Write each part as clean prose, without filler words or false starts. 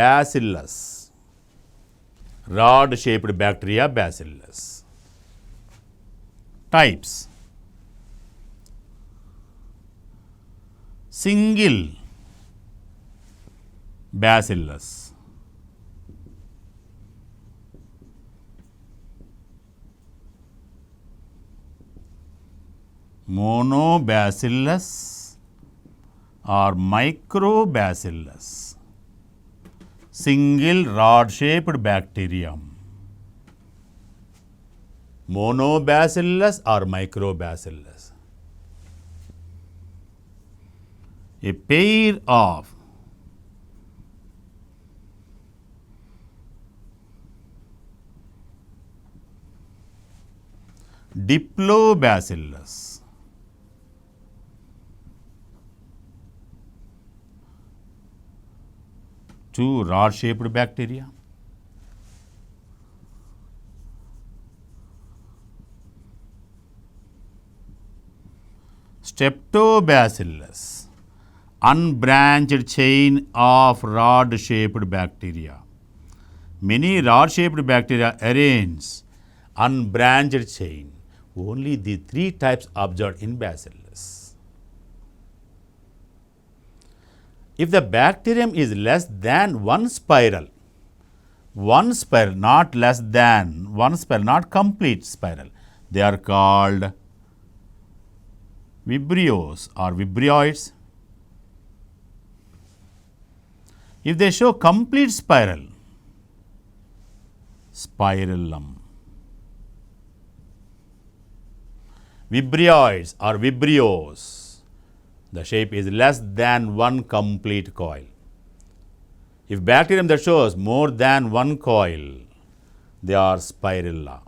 Bacillus, rod-shaped bacteria, Bacillus. Types: single Bacillus, monobacillus or microbacillus, single rod-shaped bacterium, monobacillus or microbacillus. A pair of diplobacillus, two rod-shaped bacteria, streptobacillus, unbranched chain of rod-shaped bacteria. Many rod-shaped bacteria arrange unbranched chain. Only the three types observed in Bacillus. If the bacterium is less than one spiral, not less than one spiral, not complete spiral, they are called vibrios or vibrioids. If they show complete spiral, spirillum. Vibrioids or vibrios, the shape is less than one complete coil. If bacterium that shows more than one coil, they are spirilla.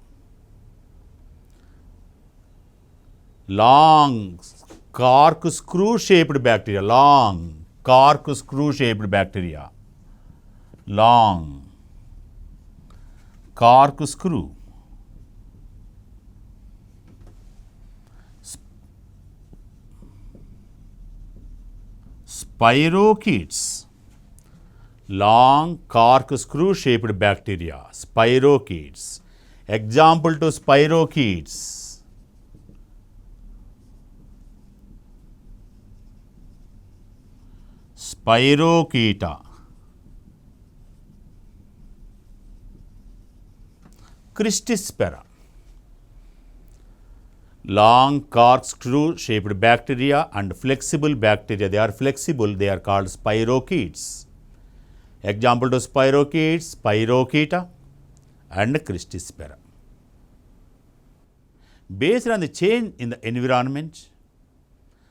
Long corkscrew shaped bacteria, long corkscrew shaped bacteria, long corkscrew. Spirochetes, long corkscrew shaped bacteria, spirochetes. Example to spirochetes: Spirocheta, Christispera. Long corkscrew shaped bacteria and flexible bacteria, they are flexible, they are called spirochetes. Example to spirochetes: Spirocheta and Christispera. Based on the change in the environment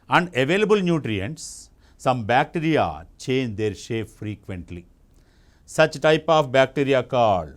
and available nutrients, some bacteria change their shape frequently. Such type of bacteria called